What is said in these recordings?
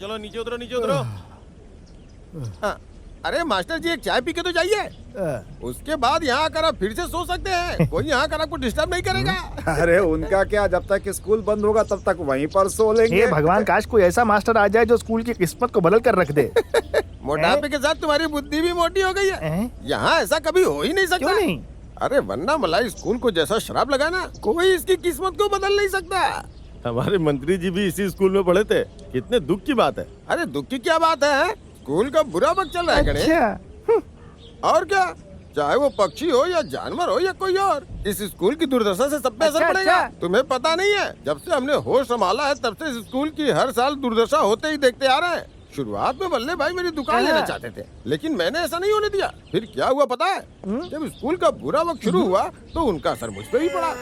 चलो नीचे उतरो नीचे उतरो। हाँ, अरे मास्टर जी एक चाय पी के तो जाइए, उसके बाद यहाँ आकर आप फिर से सो सकते हैं, कोई यहाँ आकर आपको डिस्टर्ब नहीं करेगा। अरे उनका क्या, जब तक स्कूल बंद होगा तब तक वहीं पर सो लेंगे। हे भगवान, काश कोई ऐसा मास्टर आ जाए जो स्कूल की किस्मत को बदल कर रख दे। मोटापे के साथ तुम्हारी बुद्धि भी मोटी हो गई है। यहाँ ऐसा कभी हो ही नहीं सकता। क्यों नहीं? अरे वरना मलाई स्कूल को जैसा शराब लगा ना, कोई इसकी किस्मत को बदल नहीं सकता। हमारे मंत्री जी भी इसी स्कूल में पढ़े थे, कितने दुख की बात है। अरे दुख की क्या बात है, स्कूल का बुरा वक्त चल रहा है गणेश। और क्या, चाहे वो पक्षी हो या जानवर हो या कोई और, इस स्कूल की दुर्दशा से सब पे असर पड़ेगा। तुम्हें पता नहीं है, जब से हमने होश संभाला है तब से इस स्कूल की हर साल दुर्दशा होते ही देखते आ रहे हैं। शुरुआत में बल्ले भाई मेरी दुकान लेना चाहते थे, लेकिन मैंने ऐसा नहीं होने दिया। फिर क्या हुआ पता है, जब स्कूल का बुरा वक्त शुरू हुआ तो उनका असर मुझ पे भी पड़ा।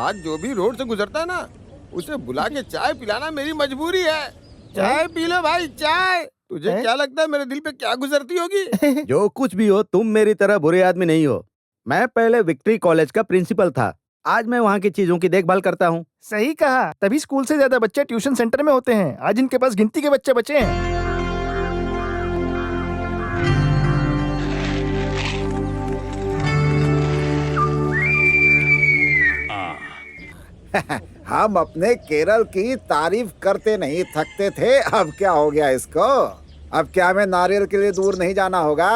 आज जो भी रोड से गुजरता है ना, उसे बुला के चाय पिलाना मेरी मजबूरी है। चाय पी लो भाई चाय। तुझे क्या लगता है मेरे दिल पे क्या गुजरती होगी? जो कुछ भी हो, तुम मेरी तरह बुरे आदमी नहीं हो। मैं पहले विक्ट्री कॉलेज का प्रिंसिपल था, आज मैं वहाँ की चीजों की देखभाल करता हूँ। सही कहा, तभी स्कूल से ज्यादा बच्चे ट्यूशन सेंटर में होते हैं। आज इनके पास गिनती के बच्चे बचे हैं। हम अपने केरल की तारीफ करते नहीं थकते थे, अब क्या हो गया इसको? अब क्या हमें नारियल के लिए दूर नहीं जाना होगा?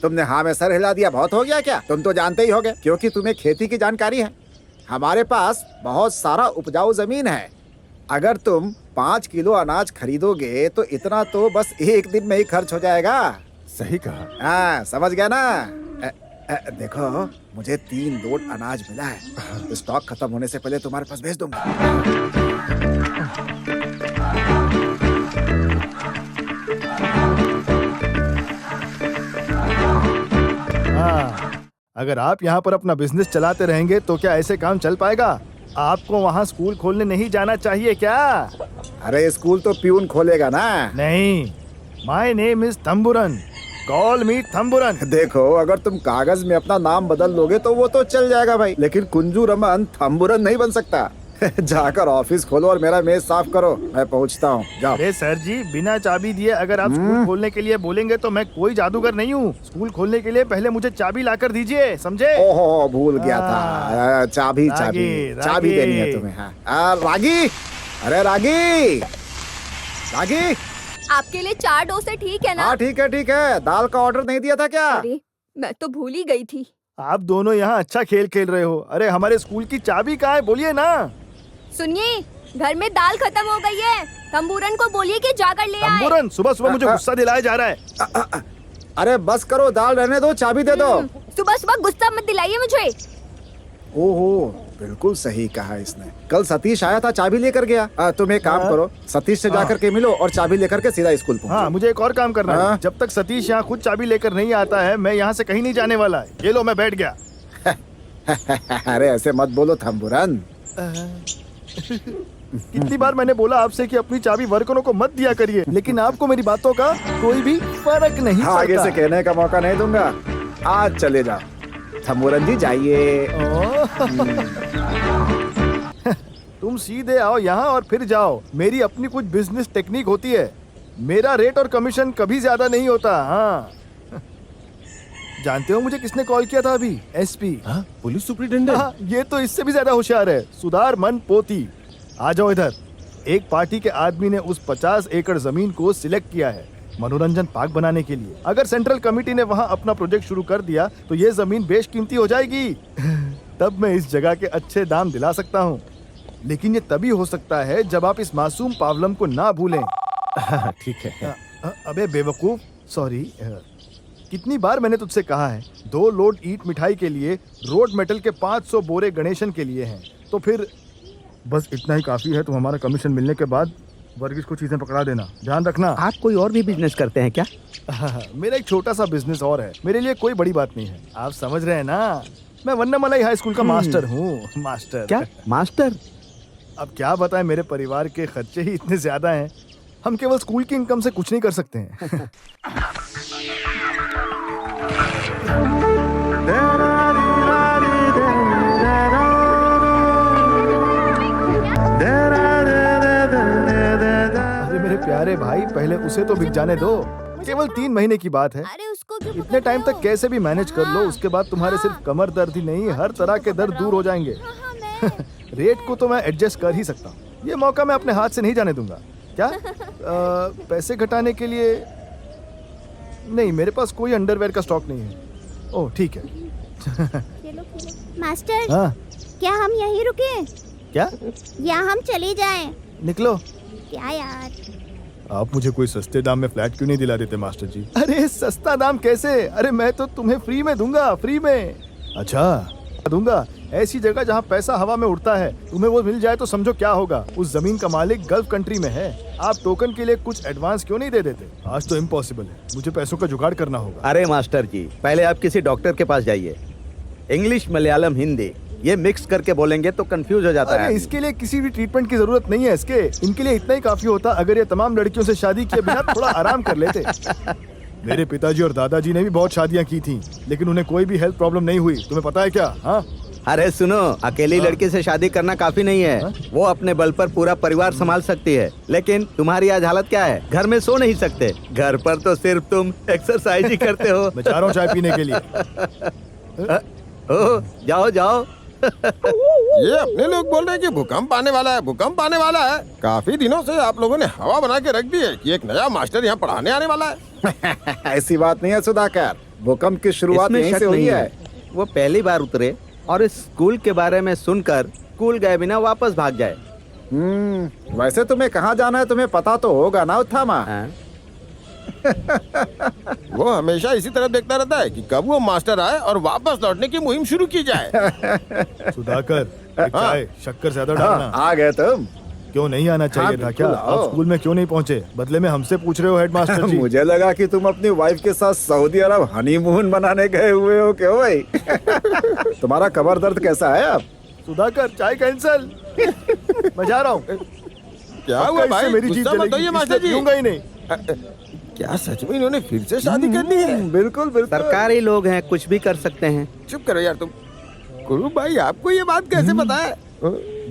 तुमने हाँ में सर हिला दिया, बहुत हो गया क्या? तुम तो जानते ही होगे, क्योंकि तुम्हें खेती की जानकारी है। हमारे पास बहुत सारा उपजाऊ जमीन है। अगर तुम 5 किलो अनाज खरीदोगे तो इतना तो बस एक दिन में ही खर्च हो जाएगा। सही कहा। हाँ समझ गया ना? देखो मुझे 3 लोड अनाज मिला है, स्टॉक खत्म होने से पहले तुम्हारे पास भेज दूंगा। हाँ, अगर आप यहाँ पर अपना बिजनेस चलाते रहेंगे तो क्या ऐसे काम चल पाएगा? आपको वहाँ स्कूल खोलने नहीं जाना चाहिए क्या? अरे स्कूल तो प्यून खोलेगा ना। नहीं, my name is Thampuran, call me Thampuran. देखो अगर तुम कागज में अपना नाम बदल लोगे तो वो तो चल जाएगा भाई, लेकिन कुंजू रमन थम्बुरन नहीं बन सकता। जाकर ऑफिस खोलो और मेरा मेज साफ करो, मैं पहुंचता हूँ। जाओ। अरे सर जी, बिना चाबी दिए अगर आप स्कूल खोलने के लिए बोलेंगे तो मैं कोई जादूगर नहीं हूँ। स्कूल खोलने के लिए पहले मुझे चाबी लाकर दीजिए, समझे? ओहो भूल गया था। चाबी चाबी चाबी देनी है तुम्हें। हाँ रागी, अरे रागी, रागी आपके लिए 4 डोसे ठीक है ना? हाँ ठीक है ठीक है। दाल का ऑर्डर नहीं दिया था क्या? अरे मैं तो भूल ही गई थी। आप दोनों यहाँ अच्छा खेल खेल रहे हो। अरे हमारे स्कूल की चाबी कहाँ है, बोलिए ना। सुनिए, घर में दाल खत्म हो गई है, तंबूरन को बोलिए कि जाकर ले आए। तंबूरन सुबह सुबह मुझे गुस्सा दिलाया जा रहा है। अरे बस करो, दाल रहने दो, चाबी दे दो। सुबह सुबह गुस्सा मत दिलाइए मुझे। ओहो बिल्कुल सही कहा इसने। कल सतीश आया था, चाबी लेकर गया। तुम एक काम करो, सतीश से जाकर के मिलो और चाबी लेकर के सीधा स्कूल पहुंचो। हाँ, मुझे एक और काम करना है। जब तक सतीश यहाँ खुद चाबी लेकर नहीं आता है, मैं यहाँ से कहीं नहीं जाने वाला है। ये लो, मैं बैठ गया। अरे ऐसे मत बोलो थम्बुरन। कितनी बार मैंने बोला आपसे कि अपनी चाबी वर्करों को मत दिया करिए, लेकिन आपको मेरी बातों का कोई भी फर्क नहीं पड़ता। आगे से कहने का मौका नहीं दूंगा। आज चले जाओ। थम्बुरन जी जाइए। तुम सीधे आओ यहाँ और फिर जाओ। मेरी अपनी कुछ बिजनेस टेक्निक होती है। मेरा रेट और कमीशन कभी ज्यादा नहीं होता। हाँ, जानते हो मुझे किसने कॉल किया था अभी? SP, police superintendent. हाँ, ये तो इससे भी ज्यादा होशियार है। सुधार मन पोती, आ जाओ इधर। एक पार्टी के आदमी ने उस 50 एकड़ जमीन को सिलेक्ट किया है मनोरंजन पार्क बनाने के लिए। अगर सेंट्रल कमेटी ने वहाँ अपना प्रोजेक्ट शुरू कर दिया तो ये जमीन बेशकीमती हो जाएगी। तब मैं इस जगह के अच्छे दाम दिला सकता हूँ, लेकिन ये तभी हो सकता है जब आप इस मासूम पावलम को ना भूलें। ठीक है। अबे बेवकूफ, सॉरी। कितनी बार मैंने तुझसे कहा है, 2 लोड ईंट मिठाई के लिए रोड मेटल के 500 बोरे गणेशन के लिए हैं। तो फिर बस इतना ही काफी है। तुम हमारा कमीशन मिलने के बाद वर्गीस को चीजें पकड़ा देना, ध्यान रखना। आप कोई और भी बिजनेस करते हैं क्या? मेरा एक छोटा सा बिजनेस और है, मेरे लिए कोई बड़ी बात नहीं है। आप समझ रहे हैं ना, मैं वन्नामलाई हाई स्कूल का मास्टर हूँ। मास्टर? क्या मास्टर? अब क्या बताएं, मेरे परिवार के खर्चे ही इतने ज्यादा हैं, हम केवल स्कूल की इनकम से कुछ नहीं कर सकते हैं। भाई पहले उसे तो बिक जाने दो। केवल 3 महीने की बात है। अरे उसको क्यों इतने पकड़ टाइम रहे तक हो? कैसे भी मैनेज कर लो, उसके बाद तुम्हारे सिर्फ कमर दर्द ही नहीं, हर तरह के दर्द दूर हो जाएंगे। हाँ, मैं रेट को तो मैं एडजस्ट कर ही सकता हूँ, ये मौका मैं अपने हाथ से नहीं जाने दूंगा। क्या पैसे घटाने के लिए? नहीं, मेरे पास कोई अंडरवेयर का स्टॉक नहीं है। ओह ठीक है। खेलो खेलो। मास्टर, हाँ क्या हम यहीं रुके क्या? या हम चले जाएं? निकलो। क्या यार, आप मुझे कोई सस्ते दाम में फ्लैट क्यों नहीं दिला देते मास्टर जी? अरे सस्ता दाम कैसे? अरे मैं तो तुम्हें फ्री में दूंगा, फ्री में। अच्छा दूंगा, ऐसी जगह जहाँ पैसा हवा में उड़ता है। तुम्हें वो मिल जाए तो समझो क्या होगा। उस जमीन का मालिक गल्फ कंट्री में है। आप टोकन के लिए कुछ एडवांस क्यों नहीं दे देते? आज तो इम्पॉसिबल है, मुझे पैसों का जुगाड़ करना होगा। अरे मास्टर जी, पहले आप किसी डॉक्टर के पास जाइए। इंग्लिश, मलयालम, हिंदी ये मिक्स करके बोलेंगे तो कंफ्यूज हो जाता अरे है। इसके लिए किसी भी ट्रीटमेंट की जरूरत नहीं है। इसके इनके लिए इतना ही काफी होता अगर ये तमाम लड़कियों से शादी किए बिना थोड़ा आराम कर लेते। मेरे पिताजी और दादाजी ने भी बहुत शादियां की थी, लेकिन उन्हें कोई भी हेल्थ प्रॉब्लम नहीं हुई। तुम्हें पता है क्या? हाँ अरे सुनो, अकेली लड़की से शादी करना काफी नहीं है। वो अपने बल पर पूरा परिवार संभाल सकती है। लेकिन तुम्हारी आज हालत क्या है? घर में सो नहीं सकते। घर पर तो सिर्फ तुम एक्सरसाइज ही करते हो। मैं जा रहा हूँ चाय पीने के लिए। ओ, जाओ जाओ। ये अपने लोग बोल रहे हैं कि भूकंप आने वाला है, भूकंप आने वाला है। काफी दिनों से आप लोगों ने हवा बना के रख दी है कि एक नया मास्टर यहाँ पढ़ाने आने वाला है। ऐसी बात नहीं है सुधाकर, भूकंप की शुरुआत इसमें यहीं शक से हुई नहीं है। है। वो पहली बार उतरे और इस स्कूल के बारे में सुनकर स्कूल गए बिना वापस भाग जाए। वैसे तुम्हें कहाँ जाना है तुम्हें पता तो होगा ना उत्थामा? हाँ? वो हमेशा इसी तरफ देखता रहता है कि कब वो मास्टर आए और वापस लौटने की मुहिम शुरू की जाए। सुधाकर, एक चाय, शक्कर ज्यादा डालना। आ गए तुम। क्यों नहीं आना चाहिए था? क्या बिल्कुल आओ। आप स्कूल में क्यों नहीं पहुँचे? बदले में हमसे पूछ रहे हो हेडमास्टर जी। मुझे लगा कि तुम अपनी वाइफ के साथ सऊदी अरब हनीमून बनाने गए हुए हो। क्यों भाई? तुम्हारा कमर दर्द कैसा है अब? सुधाकर, चाय कैंसिल। मैं जा रहा हूँ। क्या हुआ भाई? मेरी जीत गुस्सा मत होइए जलेगी, मास्टर इसलिए जी। पीऊंगा ही नहीं। क्या सच में इन्होंने फिर से शादी कर ली है? बिल्कुल बिल्कुल। सरकारी लोग हैं, कुछ भी कर सकते हैं। चुप करो यार तुम। गुरु भाई, आपको ये बात कैसे पता है?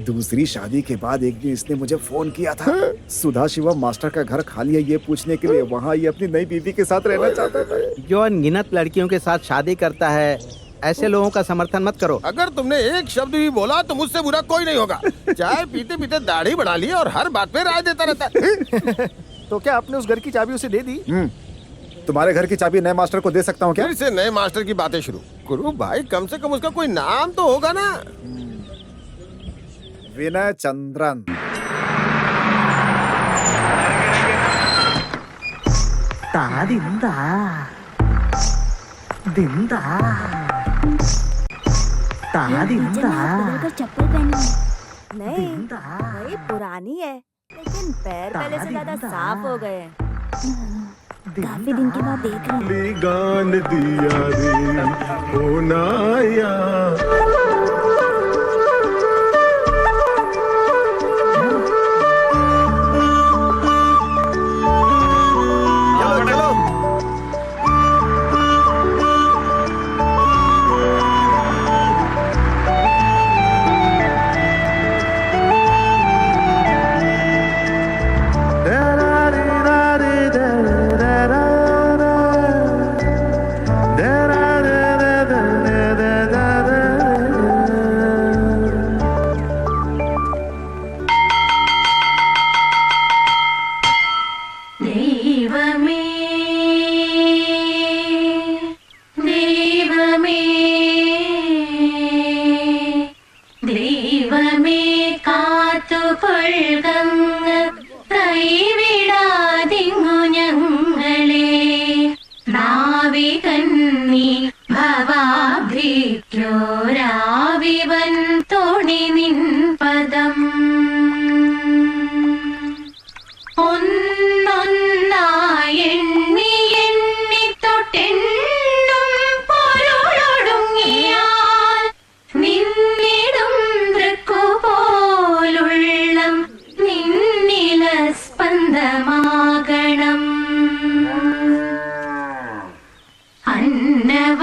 दूसरी शादी के बाद एक दिन इसने मुझे फोन किया था। सुधा शिवम मास्टर का घर खाली है ये पूछने के लिए। वहाँ ये अपनी नई बीवी के साथ रहना चाहता था। जो अनगिनत लड़कियों के साथ शादी करता है, ऐसे लोगों का समर्थन मत करो। अगर तुमने एक शब्द भी बोला तो मुझसे बुरा कोई नहीं होगा। चाय पीते पीते दाढ़ी बढ़ा ली और हर बात पे राय देता रहता है। तो क्या आपने उस घर की चाबी उसे दे दी? तुम्हारे घर की चाबी नए मास्टर को दे सकता हूँ क्या? फिर से नए मास्टर की बातें शुरू। गुरु भाई, कम से कम उसका कोई नाम तो होगा ना। विनय चंद्रन। ದಿಂದಾ ದಿಂದಾ ದಿಂದಾ बदलकर चप्पल पहनी है। नहीं, वही पुरानी है, लेकिन पैर पहले से ज्यादा साफ हो गए हैं। काफी दिन के बाद देख रही हूँ। गान दिया रे होनाया।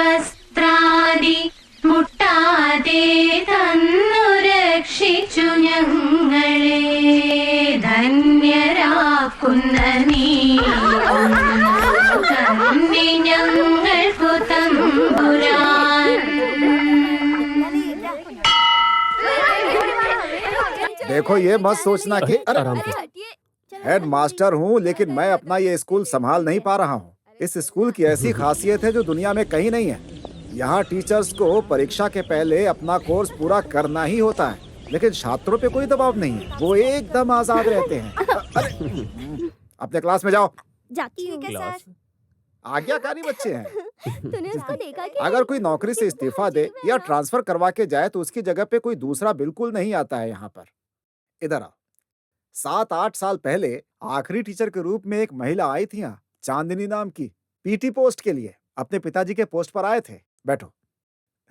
अन्नवस्त्रादि मुट्टा देखो ये मत सोचना कि अरे आराम से। हेड मास्टर हूँ, लेकिन मैं अपना ये स्कूल संभाल नहीं पा रहा हूँ। इस स्कूल की ऐसी खासियत है जो दुनिया में कहीं नहीं है। यहाँ टीचर्स को परीक्षा के पहले अपना कोर्स पूरा करना ही होता है, लेकिन छात्रों पे कोई दबाव नहीं है, वो एकदम आजाद रहते हैं। अरे अपने क्लास में जाओ। जाती हूँ। क्लास। आज्ञाकारी बच्चे हैं। तूने उसको देखा क्या? अगर कोई नौकरी से इस्तीफा दे या ट्रांसफर करवा के जाए तो उसकी जगह पे कोई दूसरा बिल्कुल नहीं आता है यहाँ पर। इधर आओ। 7-8 साल पहले आखिरी टीचर के रूप में एक महिला आई थी यहाँ, चांदनी नाम की, पीटी पोस्ट के लिए अपने पिताजी के पोस्ट पर आए थे। बैठो।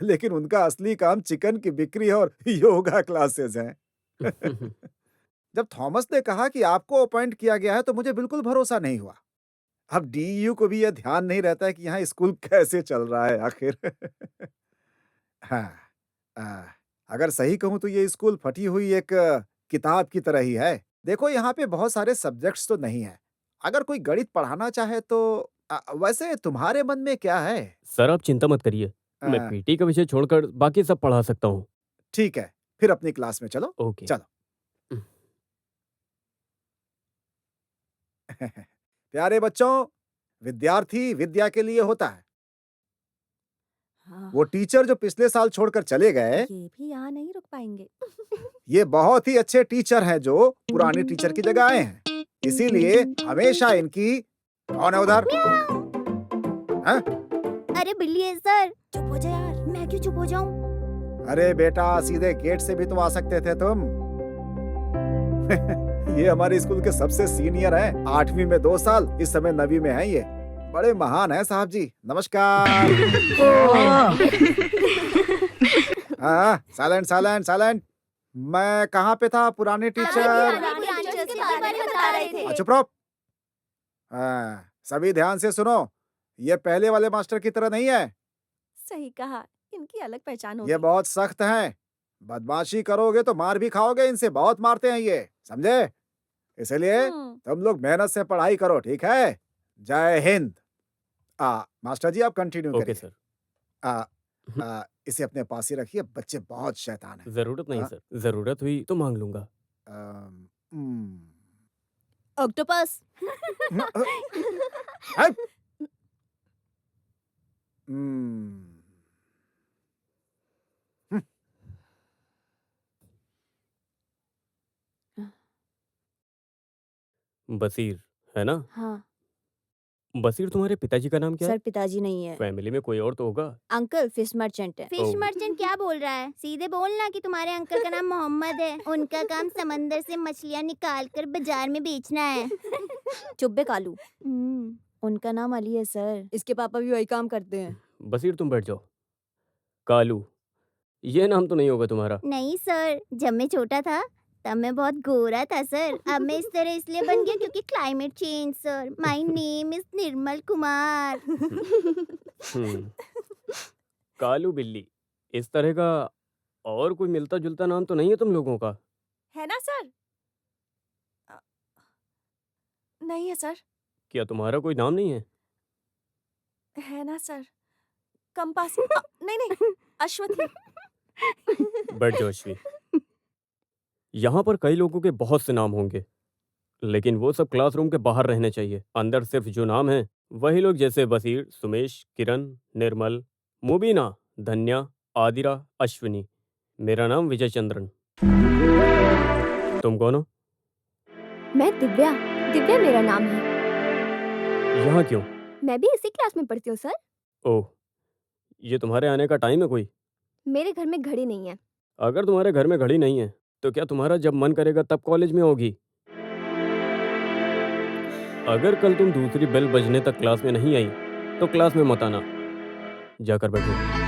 लेकिन उनका असली काम चिकन की बिक्री और योगा क्लासेस हैं। जब थॉमस ने कहा कि आपको अपॉइंट किया गया है तो मुझे बिल्कुल भरोसा नहीं हुआ। अब डीयू को भी यह ध्यान नहीं रहता है कि यहाँ स्कूल कैसे चल रहा है आखिर। हाँ, अगर सही कहूँ तो ये स्कूल फटी हुई एक किताब की तरह ही है। देखो यहाँ पे बहुत सारे सब्जेक्ट्स तो नहीं है। अगर कोई गणित पढ़ाना चाहे तो वैसे तुम्हारे मन में क्या है? सर आप चिंता मत करिए, मैं हाँ। पीटी का विषय छोड़कर बाकी सब पढ़ा सकता हूँ। ठीक है, फिर अपनी क्लास में चलो। ओके। चलो। प्यारे बच्चों, विद्यार्थी विद्या के लिए होता है। हाँ, वो टीचर जो पिछले साल छोड़कर चले गए, ये भी यहाँ नहीं रुक पाएंगे। ये बहुत ही अच्छे टीचर हैं जो पुराने टीचर की जगह आए हैं। इसीलिए हमेशा इनकी कौन है उधर? हाँ? अरे बिल्ली है सर। चुप हो जा यार। मैं क्यों चुप हो जाऊं? अरे बेटा, सीधे गेट से भी तो आ सकते थे तुम। ये हमारे स्कूल के सबसे सीनियर हैं। 8वीं में 2 साल, इस समय 9वीं में हैं ये। बड़े महान हैं साहब जी। नमस्कार। हाँ, साइलेंट साइलेंट साइलेंट। मैं कहाँ पे था? पुराने टीचर। चुप रहो। हाँ, सभी ध्यान से सुनो। ये पहले वाले मास्टर की तरह नहीं है। सही कहा, इनकी अलग पहचान ये होगी। बहुत सख्त हैं। बदमाशी करोगे तो मार भी खाओगे। इनसे बहुत मारते हैं ये, समझे? इसलिए तुम लोग मेहनत से पढ़ाई करो, ठीक है? जय हिंद। मास्टर जी आप कंटिन्यू ओके करिए। सर। इसे अपने पास ही रखिए, बच्चे बहुत शैतान हैं। जरूरत नहीं हाँ। सर, जरूरत हुई तो मांग लूंगा। ऑक्टोपस। हट! बसीर है ना? हाँ बसीर तुम्हारे पिताजी का नाम क्या सर, है? पिताजी नहीं है। फैमिली में कोई और तो होगा। अंकल फिश मर्चेंट है। फिश ओह। मर्चेंट क्या बोल रहा है? सीधे बोलना कि तुम्हारे अंकल का नाम मोहम्मद है। उनका काम समंदर से मछलियाँ निकाल कर बाजार में बेचना है। चुप बे कालू। उनका नाम अली है सर। इसके पापा भी वही काम करते हैं। बसीर तुम बैठ जाओ। कालू, ये नाम तो नहीं होगा तुम्हारा? नहीं सर, जब मैं छोटा था तब मैं बहुत गोरा था सर। अब मैं इस तरह इसलिए बन गया क्योंकि climate change sir. My name is Nirmal Kumar. कालू बिल्ली, इस तरह का और कोई मिलता जुलता नाम तो नहीं है तुम लोगों का? है ना सर? नहीं है सर। क्या तुम्हारा कोई नाम नहीं है? है ना सर? कंपास। नहीं नहीं, अश्वथी। बैठ जाओ अश्वी। यहाँ पर कई लोगों के बहुत से नाम होंगे, लेकिन वो सब क्लासरूम के बाहर रहने चाहिए। अंदर सिर्फ जो नाम है वही लोग, जैसे बसीर, सुमेश, किरण, निर्मल, मुबीना, धन्या, आदिरा, अश्विनी। मेरा नाम विजय चंद्रन। तुम कौन हो? मैं दिव्या। दिव्या मेरा नाम है। यहाँ क्यों? मैं भी इसी क्लास में पढ़ती हूँ सर। ओह, ये तुम्हारे आने का टाइम है कोई? मेरे घर में घड़ी नहीं है। अगर तुम्हारे घर में घड़ी नहीं है तो क्या तुम्हारा जब मन करेगा तब कॉलेज में होगी? अगर कल तुम दूसरी बेल बजने तक क्लास में नहीं आई तो क्लास में मत आना। जाकर बैठो।